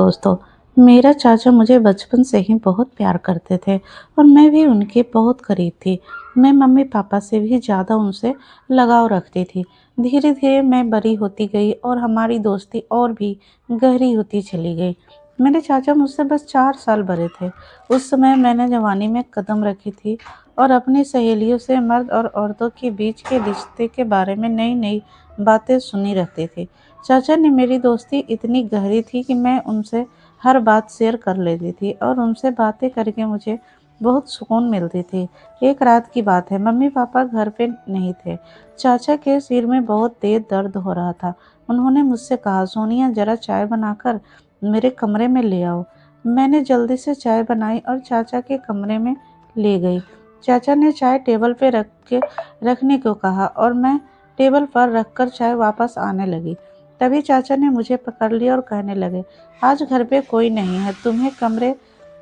दोस्तों, मेरा चाचा मुझे बचपन से ही बहुत प्यार करते थे और मैं भी उनके बहुत करीब थी। मैं मम्मी पापा से भी ज़्यादा उनसे लगाव रखती थी। धीरे धीरे मैं बड़ी होती गई और हमारी दोस्ती और भी गहरी होती चली गई। मेरे चाचा मुझसे बस 4 साल बड़े थे। उस समय मैंने जवानी में कदम रखी थी और अपनी सहेलियों से मर्द और औरतों के बीच के रिश्ते के बारे में नई नई बातें सुनी रहती थी। चाचा ने मेरी दोस्ती इतनी गहरी थी कि मैं उनसे हर बात शेयर कर लेती थी और उनसे बातें करके मुझे बहुत सुकून मिलती थी। एक रात की बात है, मम्मी पापा घर पे नहीं थे। चाचा के सिर में बहुत तेज दर्द हो रहा था। उन्होंने मुझसे कहा, सोनिया जरा चाय बनाकर मेरे कमरे में ले आओ। मैंने जल्दी से चाय बनाई और चाचा के कमरे में ले गई। चाचा ने चाय टेबल पे रखने को कहा और मैं टेबल पर रखकर चाय वापस आने लगी। तभी चाचा ने मुझे पकड़ लिया और कहने लगे, आज घर पे कोई नहीं है, तुम्हें कमरे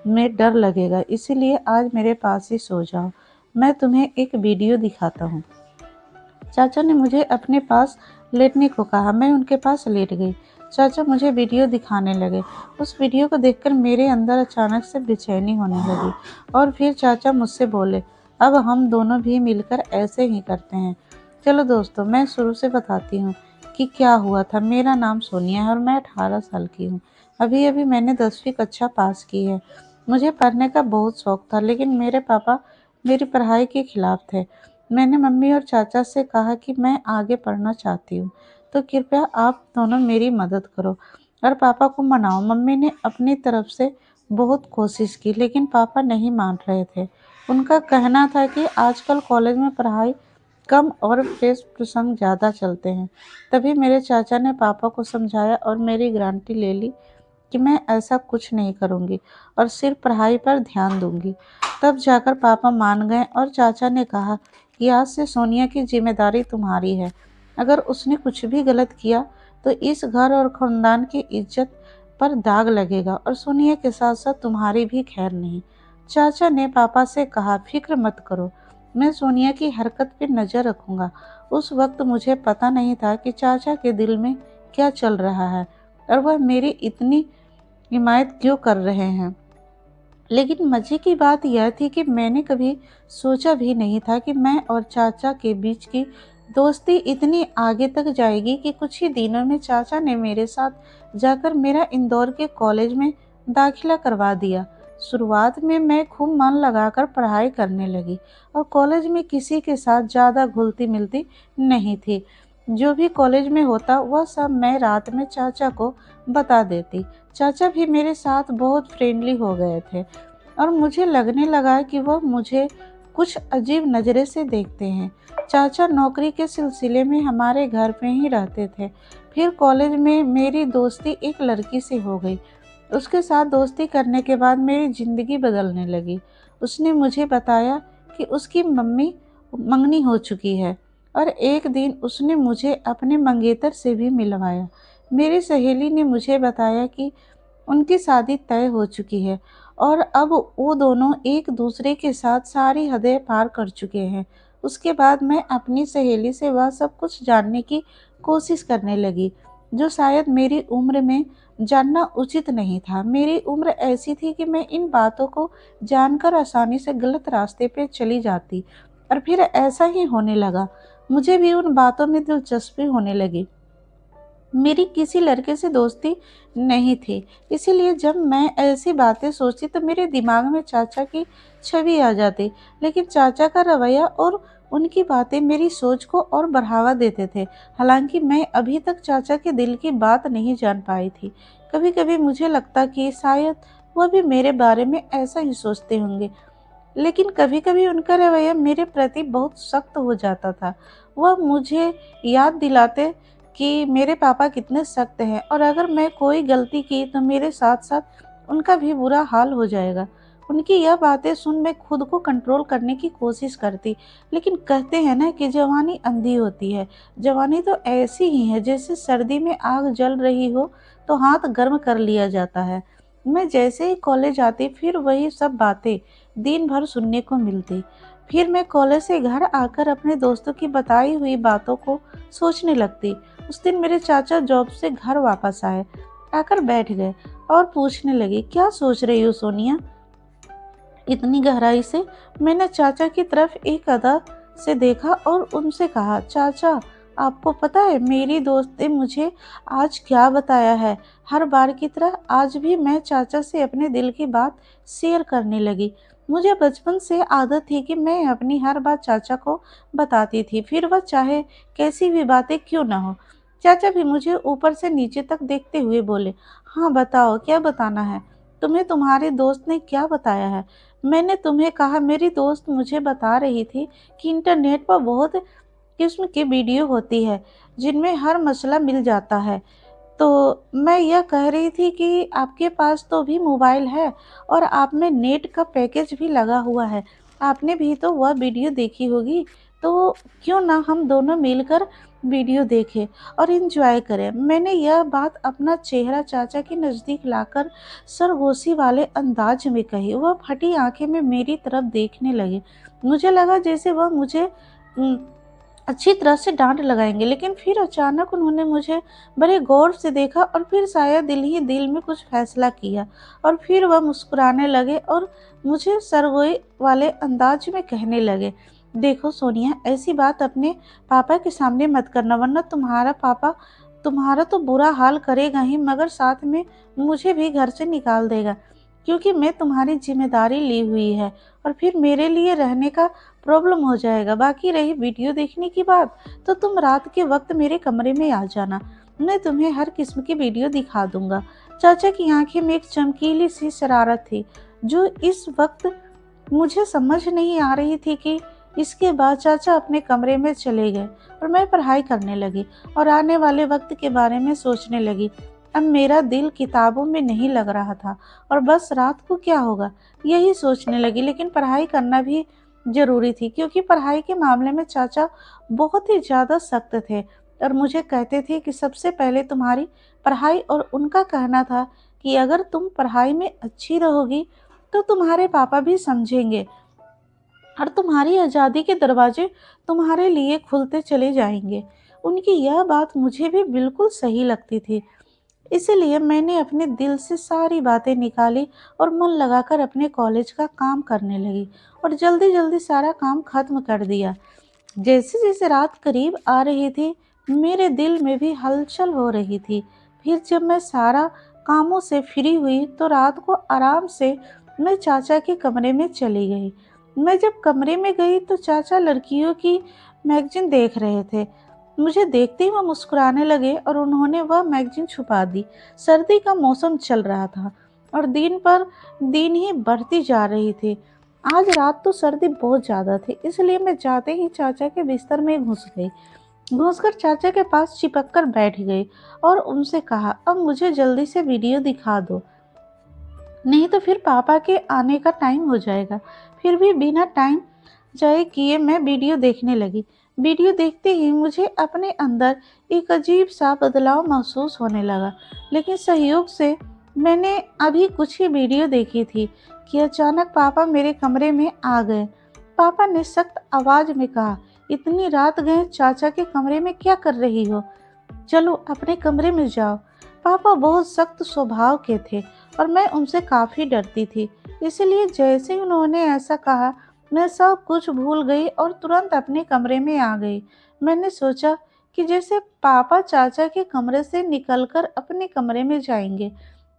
में डर लगेगा, इसीलिए आज मेरे पास ही सो जाओ। मैं तुम्हें एक वीडियो दिखाता हूँ। चाचा ने मुझे अपने पास लेटने को कहा। मैं उनके पास लेट गई। चाचा मुझे वीडियो दिखाने लगे। उस वीडियो को देखकर मेरे अंदर अचानक से बेचैनी होने लगी और फिर चाचा मुझसे बोले, अब हम दोनों भी मिलकर ऐसे ही करते हैं। चलो दोस्तों, मैं शुरू से बताती हूँ कि क्या हुआ था। मेरा नाम सोनिया है और मैं 18 साल की हूँ। अभी अभी मैंने 10वीं कक्षा पास की है। मुझे पढ़ने का बहुत शौक था, लेकिन मेरे पापा मेरी पढ़ाई के खिलाफ थे। मैंने मम्मी और चाचा से कहा कि मैं आगे पढ़ना चाहती हूँ, तो कृपया आप दोनों मेरी मदद करो और पापा को मनाओ। मम्मी ने अपनी तरफ से बहुत कोशिश की, लेकिन पापा नहीं मान रहे थे। उनका कहना था कि आजकल कॉलेज में पढ़ाई कम और फ्रेश प्रसंग ज़्यादा चलते हैं। तभी मेरे चाचा ने पापा को समझाया और मेरी गारंटी ले ली कि मैं ऐसा कुछ नहीं करूँगी और सिर्फ पढ़ाई पर ध्यान दूँगी। तब जाकर पापा मान गए और चाचा ने कहा कि आज से सोनिया की जिम्मेदारी तुम्हारी है। अगर उसने कुछ भी गलत किया तो इस घर और खानदान की इज्जत पर दाग लगेगा और सोनिया के साथ साथ तुम्हारी भी खैर नहीं। चाचा ने पापा से कहा, फिक्र मत करो, मैं सोनिया की हरकत पर नज़र रखूंगा। उस वक्त मुझे पता नहीं था कि चाचा के दिल में क्या चल रहा है और वह मेरी इतनी हिमायत क्यों कर रहे हैं। लेकिन मज़े की बात यह थी कि मैंने कभी सोचा भी नहीं था कि मैं और चाचा के बीच की दोस्ती इतनी आगे तक जाएगी कि कुछ ही दिनों में चाचा ने मेरे साथ जाकर मेरा इंदौर के कॉलेज में दाखिला करवा दिया। शुरुआत में मैं खूब मन लगाकर पढ़ाई करने लगी और कॉलेज में किसी के साथ ज़्यादा घुलती मिलती नहीं थी। जो भी कॉलेज में होता वह सब मैं रात में चाचा को बता देती। चाचा भी मेरे साथ बहुत फ्रेंडली हो गए थे और मुझे लगने लगा कि वह मुझे कुछ अजीब नज़रे से देखते हैं। चाचा नौकरी के सिलसिले में हमारे घर पे ही रहते थे। फिर कॉलेज में मेरी दोस्ती एक लड़की से हो गई। उसके साथ दोस्ती करने के बाद मेरी ज़िंदगी बदलने लगी। उसने मुझे बताया कि उसकी मम्मी मंगनी हो चुकी है और एक दिन उसने मुझे अपने मंगेतर से भी मिलवाया। मेरी सहेली ने मुझे बताया कि उनकी शादी तय हो चुकी है और अब वो दोनों एक दूसरे के साथ सारी हदें पार कर चुके हैं। उसके बाद मैं अपनी सहेली से वह सब कुछ जानने की कोशिश करने लगी, जो शायद मेरी उम्र में जानना उचित नहीं था। मेरी उम्र ऐसी थी कि मैं इन बातों को जानकर आसानी से गलत रास्ते पे चली जाती और फिर ऐसा ही होने लगा। मुझे भी उन बातों में दिलचस्पी होने लगी। मेरी किसी लड़के से दोस्ती नहीं थी, इसीलिए जब मैं ऐसी बातें सोचती तो मेरे दिमाग में चाचा की छवि आ जाती। लेकिन चाचा का रवैया और उनकी बातें मेरी सोच को और बढ़ावा देते थे। हालांकि मैं अभी तक चाचा के दिल की बात नहीं जान पाई थी। कभी कभी मुझे लगता कि शायद वह भी मेरे बारे में ऐसा ही सोचते होंगे, लेकिन कभी कभी उनका रवैया मेरे प्रति बहुत सख्त हो जाता था। वह मुझे याद दिलाते कि मेरे पापा कितने सख्त हैं और अगर मैं कोई गलती की तो मेरे साथ साथ उनका भी बुरा हाल हो जाएगा। उनकी यह बातें सुन मैं खुद को कंट्रोल करने की कोशिश करती, लेकिन कहते हैं ना कि जवानी अंधी होती है। जवानी तो ऐसी ही है जैसे सर्दी में आग जल रही हो तो हाथ गर्म कर लिया जाता है। मैं जैसे ही कॉलेज आती फिर वही सब बातें दिन भर सुनने को मिलती। फिर मैं कॉलेज से घर आकर अपने दोस्तों की बताई हुई बातों को सोचने लगती। उस दिन मेरे चाचा जॉब से घर वापस आए। आकर बैठ गए और पूछने लगे, क्या सोच रही हो सोनिया? इतनी गहराई से। मैंने चाचा की तरफ एक अदा से देखा और उनसे कहा, चाचा आपको पता है मेरी दोस्त ने मुझे आज क्या बताया है? हर बार की तरह आज भी मैं चाचा से अपने दिल की बात शेयर करने लगी। मुझे बचपन से आदत थी कि मैं अपनी हर बात चाचा को बताती थी, फिर वह चाहे कैसी भी बातें क्यों ना हो। चाचा भी मुझे ऊपर से नीचे तक देखते हुए बोले, हाँ बताओ क्या बताना है? तुम्हें तुम्हारे दोस्त ने क्या बताया है? मैंने तुम्हें कहा, मेरी दोस्त मुझे बता रही थी कि इंटरनेट पर बहुत किस्म की वीडियो होती है जिनमें हर मसला मिल जाता है। तो मैं यह कह रही थी कि आपके पास तो भी मोबाइल है और आप में नेट का पैकेज भी लगा हुआ है। आपने भी तो वह वीडियो देखी होगी, तो क्यों ना हम दोनों मिलकर वीडियो देखें और एंजॉय करें। मैंने यह बात अपना चेहरा चाचा के नज़दीक लाकर सरगोशी वाले अंदाज में कही। वह फटी आंखें में मेरी तरफ देखने लगे। मुझे लगा जैसे वह मुझे उम, अच्छी तरह से डाँट लगाएँगे, लेकिन फिर अचानक उन्होंने मुझे बड़े गौर से देखा और फिर शायद दिल ही दिल में कुछ फैसला किया और फिर वह मुस्कुराने लगे और मुझे सरगोई वाले अंदाज में कहने लगे, देखो सोनिया, ऐसी बात अपने पापा के सामने मत करना, वरना तुम्हारा पापा तुम्हारा तो बुरा हाल करेगा ही, मगर साथ में मुझे भी घर से निकाल देगा, क्योंकि मैं तुम्हारी जिम्मेदारी ली हुई है और फिर मेरे लिए रहने का प्रॉब्लम हो जाएगा। बाकी रही वीडियो देखने की बात, तो तुम रात के वक्त मेरे कमरे में आ जाना, मैं तुम्हें हर किस्म की वीडियो दिखा दूंगा। चाचा की आंखें में एक चमकीली सी शरारत थी जो इस वक्त मुझे समझ नहीं आ रही थी कि इसके बाद चाचा अपने कमरे में चले गए और मैं पढ़ाई करने लगी और आने वाले वक्त के बारे में सोचने लगी। अब मेरा दिल किताबों में नहीं लग रहा था और बस रात को क्या होगा यही सोचने लगी, लेकिन पढ़ाई करना भी ज़रूरी थी क्योंकि पढ़ाई के मामले में चाचा बहुत ही ज़्यादा सख्त थे और मुझे कहते थे कि सबसे पहले तुम्हारी पढ़ाई, और उनका कहना था कि अगर तुम पढ़ाई में अच्छी रहोगी तो तुम्हारे पापा भी समझेंगे और तुम्हारी आज़ादी के दरवाजे तुम्हारे लिए खुलते चले जाएंगे। उनकी यह बात मुझे भी बिल्कुल सही लगती थी, इसीलिए मैंने अपने दिल से सारी बातें निकाली और मन लगाकर अपने कॉलेज का काम करने लगी और जल्दी जल्दी सारा काम खत्म कर दिया। जैसे जैसे रात करीब आ रही थी, मेरे दिल में भी हलचल हो रही थी। फिर जब मैं सारा कामों से फ्री हुई तो रात को आराम से मैं चाचा के कमरे में चली गई। मैं जब कमरे में गई तो चाचा लड़कियों की मैगजीन देख रहे थे। मुझे देखते ही वह मुस्कुराने लगे और उन्होंने वह मैगजीन छुपा दी। सर्दी का मौसम चल रहा था और दिन पर दिन ही बढ़ती जा रही थी। आज रात तो सर्दी बहुत ज़्यादा थी, इसलिए मैं जाते ही चाचा के बिस्तर में घुस गई। घुसकर चाचा के पास चिपक कर बैठ गई और उनसे कहा, अब मुझे जल्दी से वीडियो दिखा दो, नहीं तो फिर पापा के आने का टाइम हो जाएगा। फिर भी बिना टाइम जाए किए मैं वीडियो देखने लगी। वीडियो देखते ही मुझे अपने अंदर एक अजीब सा बदलाव महसूस होने लगा, लेकिन सहयोग से मैंने अभी कुछ ही वीडियो देखी थी कि अचानक पापा मेरे कमरे में आ गए। पापा ने सख्त आवाज में कहा, इतनी रात गए चाचा के कमरे में क्या कर रही हो? चलो अपने कमरे में जाओ। पापा बहुत सख्त स्वभाव के थे और मैं उनसे काफ़ी डरती थी, इसलिए जैसे ही उन्होंने ऐसा कहा मैं सब कुछ भूल गई और तुरंत अपने कमरे में आ गई। मैंने सोचा कि जैसे पापा चाचा के कमरे से निकलकर अपने कमरे में जाएंगे,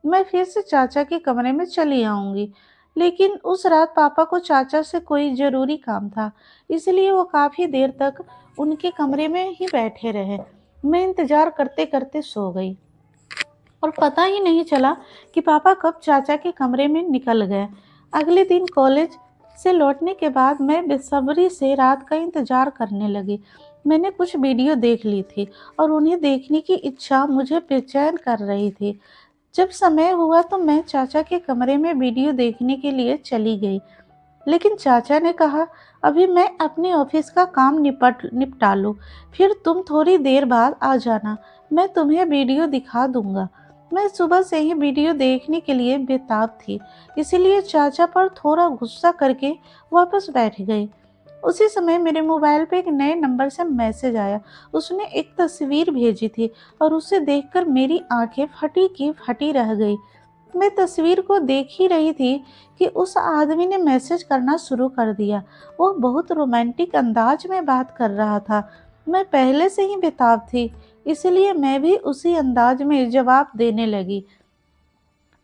मैं फिर से चाचा के कमरे में चली आऊँगी। लेकिन उस रात पापा को चाचा से कोई ज़रूरी काम था, इसलिए वो काफ़ी देर तक उनके कमरे में ही बैठे रहे। मैं इंतज़ार करते करते सो गई और पता ही नहीं चला कि पापा कब चाचा के कमरे में निकल गए। अगले दिन कॉलेज से लौटने के बाद मैं बेसब्री से रात का इंतज़ार करने लगी। मैंने कुछ वीडियो देख ली थी और उन्हें देखने की इच्छा मुझे बेचैन कर रही थी। जब समय हुआ तो मैं चाचा के कमरे में वीडियो देखने के लिए चली गई, लेकिन चाचा ने कहा, अभी मैं अपने ऑफिस का काम निपटा लूँ, फिर तुम थोड़ी देर बाद आ जाना, मैं तुम्हें वीडियो दिखा दूंगा। मैं सुबह से ही वीडियो देखने के लिए बेताब थी, इसीलिए चाचा पर थोड़ा गुस्सा करके वापस बैठ गई। उसी समय मेरे मोबाइल पे एक नए नंबर से मैसेज आया। उसने एक तस्वीर भेजी थी और उसे देखकर मेरी आंखें फटी की फटी रह गई। मैं तस्वीर को देख ही रही थी कि उस आदमी ने मैसेज करना शुरू कर दिया। वो बहुत रोमांटिक अंदाज में बात कर रहा था। मैं पहले से ही बेताब थी, इसलिए मैं भी उसी अंदाज में जवाब देने लगी।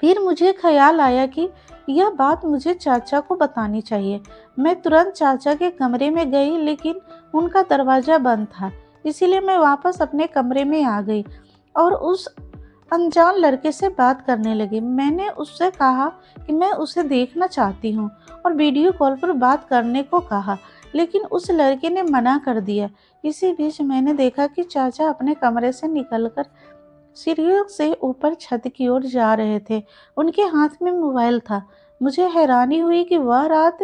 फिर मुझे ख्याल आया कि यह बात मुझे चाचा को बतानी चाहिए। मैं तुरंत चाचा के कमरे में गई, लेकिन उनका दरवाज़ा बंद था। इसीलिए मैं वापस अपने कमरे में आ गई और उस अनजान लड़के से बात करने लगी। मैंने उससे कहा कि मैं उसे देखना चाहती हूँ और वीडियो कॉल पर बात करने को कहा, लेकिन उस लड़के ने मना कर दिया। इसी बीच मैंने देखा कि चाचा अपने कमरे से निकलकर सीढ़ियों से ऊपर छत की ओर जा रहे थे। उनके हाथ में मोबाइल था। मुझे हैरानी हुई कि वह रात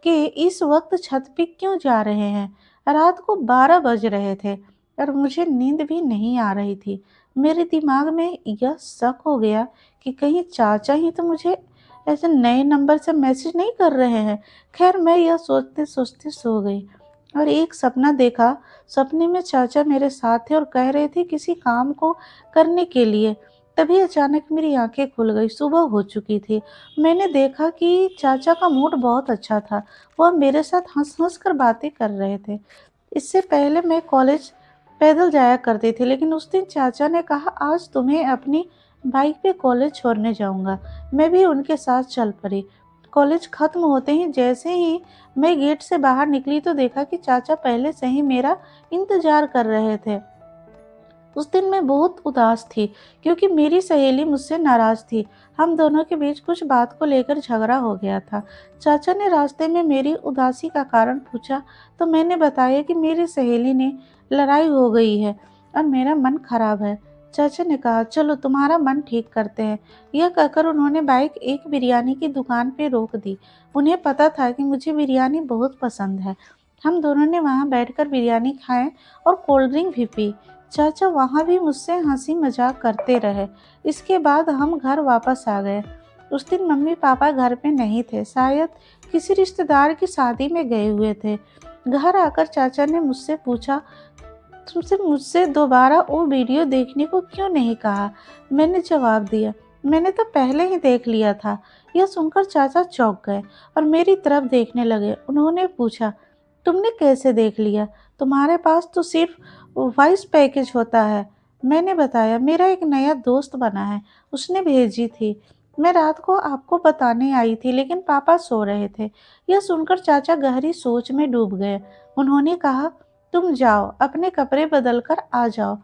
के इस वक्त छत पे क्यों जा रहे हैं। रात को 12 बज रहे थे और मुझे नींद भी नहीं आ रही थी। मेरे दिमाग में यह शक हो गया कि कहीं चाचा ही तो मुझे ऐसे नए नंबर से मैसेज नहीं कर रहे हैं। खैर, मैं यह सोचते सोचते सो गई और एक सपना देखा। सपने में चाचा मेरे साथ थे और कह रहे थे किसी काम को करने के लिए। तभी अचानक मेरी आंखें खुल गई। सुबह हो चुकी थी। मैंने देखा कि चाचा का मूड बहुत अच्छा था। वह मेरे साथ हंस हंस कर बातें कर रहे थे। इससे पहले मैं कॉलेज पैदल जाया करती थी, लेकिन उस दिन चाचा ने कहा आज तुम्हें अपनी बाइक पे कॉलेज छोड़ने जाऊंगा। मैं भी उनके साथ चल पड़ी। कॉलेज खत्म होते ही जैसे ही मैं गेट से बाहर निकली तो देखा कि चाचा पहले से ही मेरा इंतजार कर रहे थे। उस दिन मैं बहुत उदास थी क्योंकि मेरी सहेली मुझसे नाराज थी। हम दोनों के बीच कुछ बात को लेकर झगड़ा हो गया था। चाचा ने रास्ते में मेरी उदासी का कारण पूछा तो मैंने बताया कि मेरी सहेली ने लड़ाई हो गई है और मेरा मन खराब है। चाचा ने कहा चलो तुम्हारा मन ठीक करते हैं। यह कहकर उन्होंने बाइक एक बिरयानी की दुकान पे रोक दी। उन्हें पता था कि मुझे बिरयानी बहुत पसंद है। हम दोनों ने वहां बैठकर बिरयानी खाए और कोल्ड ड्रिंक भी पी। चाचा वहाँ भी मुझसे हंसी मजाक करते रहे। इसके बाद हम घर वापस आ गए। उस दिन मम्मी पापा घर पे नहीं थे, शायद किसी रिश्तेदार की शादी में गए हुए थे। घर आकर चाचा ने मुझसे पूछा तुमसे मुझसे दोबारा वो वीडियो देखने को क्यों नहीं कहा। मैंने जवाब दिया मैंने तो पहले ही देख लिया था। यह सुनकर चाचा चौंक गए और मेरी तरफ देखने लगे। उन्होंने पूछा तुमने कैसे देख लिया, तुम्हारे पास तो सिर्फ वॉइस पैकेज होता है। मैंने बताया मेरा एक नया दोस्त बना है, उसने भेजी थी। मैं रात को आपको बताने आई थी, लेकिन पापा सो रहे थे। यह सुनकर चाचा गहरी सोच में डूब गए। उन्होंने कहा तुम जाओ अपने कपड़े बदल कर आ जाओ।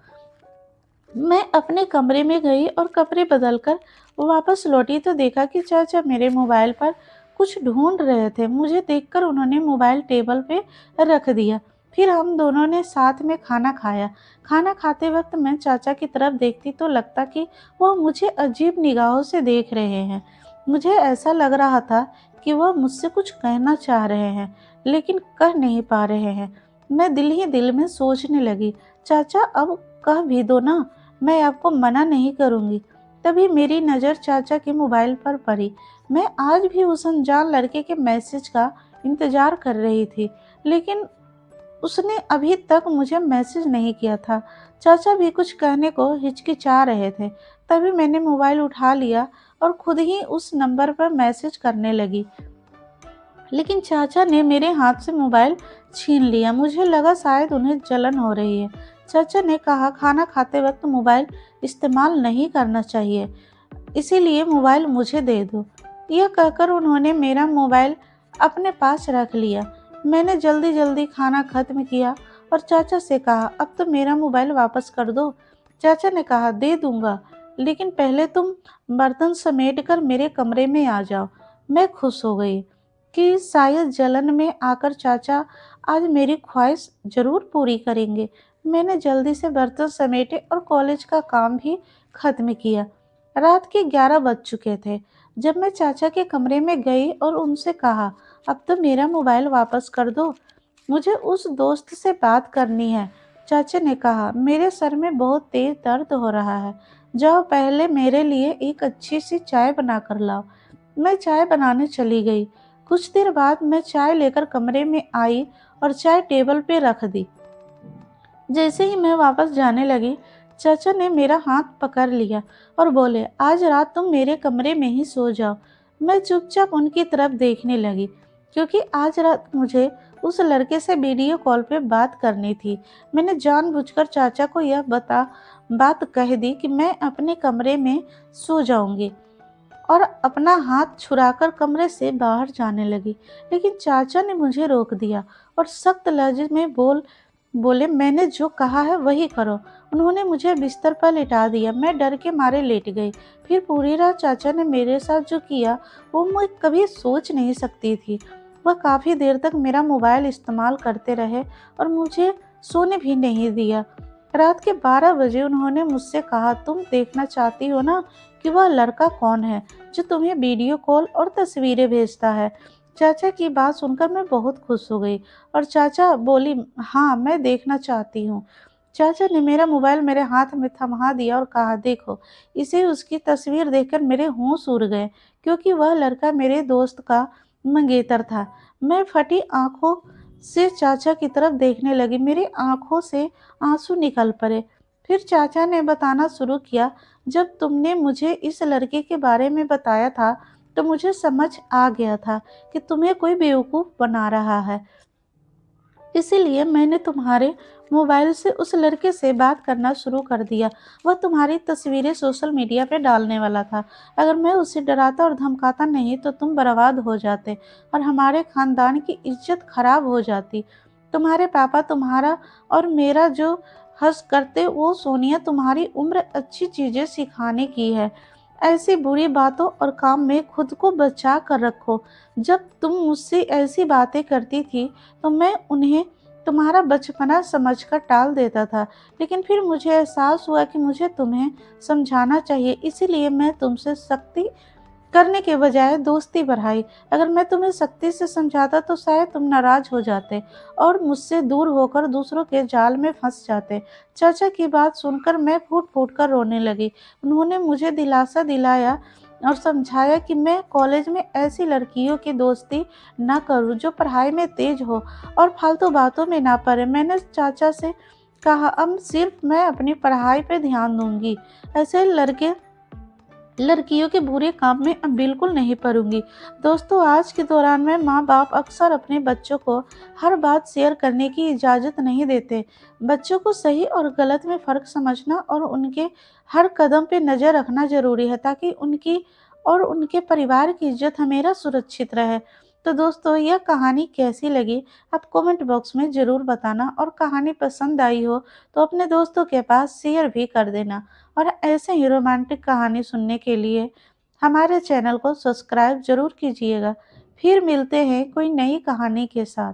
मैं अपने कमरे में गई और कपड़े बदलकर वापस लौटी तो देखा कि चाचा मेरे मोबाइल पर कुछ ढूंढ रहे थे। मुझे देखकर उन्होंने मोबाइल टेबल पे रख दिया। फिर हम दोनों ने साथ में खाना खाया। खाना खाते वक्त मैं चाचा की तरफ देखती तो लगता कि वह मुझे अजीब निगाहों से देख रहे हैं। मुझे ऐसा लग रहा था कि वह मुझसे कुछ कहना चाह रहे हैं, लेकिन कह नहीं पा रहे हैं। मैं दिल ही दिल में सोचने लगी चाचा अब कह भी दो ना, मैं आपको मना नहीं करूंगी। तभी मेरी नज़र चाचा के मोबाइल पर पड़ी। मैं आज भी उस अनजान लड़के के मैसेज का इंतजार कर रही थी, लेकिन उसने अभी तक मुझे मैसेज नहीं किया था। चाचा भी कुछ कहने को हिचकिचा रहे थे। तभी मैंने मोबाइल उठा लिया और खुद ही उस नंबर पर मैसेज करने लगी, लेकिन चाचा ने मेरे हाथ से मोबाइल छीन लिया। मुझे लगा शायद उन्हें जलन हो रही है। चाचा ने कहा खाना खाते वक्त मोबाइल इस्तेमाल नहीं करना चाहिए, इसीलिए मोबाइल मुझे दे दो। यह कहकर उन्होंने मेरा मोबाइल अपने पास रख लिया। मैंने जल्दी जल्दी खाना खत्म किया और चाचा से कहा अब तो मेरा मोबाइल वापस कर दो। चाचा ने कहा दे दूंगा, लेकिन पहले तुम बर्तन समेट कर मेरे कमरे में आ जाओ। मैं खुश हो गई कि शायद जलन में आकर चाचा आज मेरी ख्वाहिश जरूर पूरी करेंगे। मैंने जल्दी से बर्तन समेटे और कॉलेज का काम भी खत्म किया। रात के 11 बज चुके थे जब मैं चाचा के कमरे में गई और उनसे कहा अब तो मेरा मोबाइल वापस कर दो, मुझे उस दोस्त से बात करनी है। चाचा ने कहा मेरे सर में बहुत तेज दर्द हो रहा है, जाओ पहले मेरे लिए एक अच्छी सी चाय बना कर लाओ। मैं चाय बनाने चली गई। कुछ देर बाद मैं चाय लेकर कमरे में आई और चाय टेबल पे रख दी। जैसे ही मैं वापस जाने लगी, चाचा ने मेरा हाथ पकड़ लिया और बोले, आज रात तुम मेरे कमरे में ही सो जाओ। मैं चुपचाप उनकी तरफ देखने लगी, क्योंकि आज रात मुझे उस लड़के से वीडियो कॉल पे बात करनी थी। मैंने जानबूझकर चाचा को यह बात कह दी कि मैं अपने कमरे में सो जाऊंगी, और अपना हाथ छुड़ाकर कमरे से बाहर जाने लगी। लेकिन चाचा ने मुझे रोक दिया और सख्त लहजे में बोले, मैंने जो कहा है वही करो। उन्होंने मुझे बिस्तर पर लिटा दिया। मैं डर के मारे लेट गई। फिर पूरी रात चाचा ने मेरे साथ जो किया वो मैं कभी सोच नहीं सकती थी। वह काफ़ी देर तक मेरा मोबाइल इस्तेमाल करते रहे और मुझे सोने भी नहीं दिया। रात के 12 बजे उन्होंने मुझसे कहा, तुम देखना चाहती हो ना कि वह लड़का कौन है जो तुम्हें वीडियो कॉल और तस्वीरें भेजता है। चाचा की बात सुनकर मैं बहुत खुश हो गई और चाचा बोली, हाँ मैं देखना चाहती हूँ। चाचा ने मेरा मोबाइल मेरे हाथ में थमा दिया और कहा, देखो। इसे उसकी तस्वीर देखकर मेरे होश उड़ गए, क्योंकि वह लड़का मेरे दोस्त का मंगेतर था। मैं फटी आंखों से चाचा की तरफ देखने लगी। मेरी आंखों से आंसू निकल पड़े। फिर चाचा ने बताना शुरू किया, जब तुमने मुझे इस लड़के के बारे में बताया था तो मुझे समझ आ गया था कि तुम्हें कोई बेवकूफ़ बना रहा है। इसीलिए मैंने तुम्हारे मोबाइल से उस लड़के से बात करना शुरू कर दिया। वह तुम्हारी तस्वीरें सोशल मीडिया पे डालने वाला था। अगर मैं उसे डराता और धमकाता नहीं तो तुम बर्बाद हो जाते और हमारे खानदान की इज्जत खराब हो जाती। तुम्हारे पापा तुम्हारा और मेरा जो हँस करते, वो सोनिया तुम्हारी उम्र अच्छी चीज़ें सिखाने की है। ऐसी बुरी बातों और काम में खुद को बचा कर रखो। जब तुम मुझसे ऐसी बातें करती थी तो मैं उन्हें तुम्हारा बचपना समझकर टाल देता था, लेकिन फिर मुझे एहसास हुआ कि मुझे तुम्हें समझाना चाहिए, इसीलिए मैं तुमसे सख्ती करने के बजाय दोस्ती बढ़ाई। अगर मैं तुम्हें सख्ती से समझाता तो शायद तुम नाराज हो जाते और मुझसे दूर होकर दूसरों के जाल में फंस जाते। चाचा की बात सुनकर मैं फूट फूट कर रोने लगी। उन्होंने मुझे दिलासा दिलाया और समझाया कि मैं कॉलेज में ऐसी लड़कियों की दोस्ती ना करूं जो पढ़ाई में तेज हो और फालतू बातों में ना पड़े। मैंने चाचा से कहा, अब सिर्फ मैं अपनी पढ़ाई पे ध्यान दूंगी। ऐसे लड़कियों के बुरे काम में अब बिल्कुल नहीं पड़ूंगी। दोस्तों, आज के दौरान में माँ बाप अक्सर अपने बच्चों को हर बात शेयर करने की इजाज़त नहीं देते। बच्चों को सही और गलत में फ़र्क समझना और उनके हर कदम पे नज़र रखना ज़रूरी है, ताकि उनकी और उनके परिवार की इज्जत हमेशा सुरक्षित रहे। तो दोस्तों, यह कहानी कैसी लगी आप कमेंट बॉक्स में ज़रूर बताना, और कहानी पसंद आई हो तो अपने दोस्तों के पास शेयर भी कर देना। और ऐसे ही रोमांटिक कहानी सुनने के लिए हमारे चैनल को सब्सक्राइब ज़रूर कीजिएगा। फिर मिलते हैं कोई नई कहानी के साथ।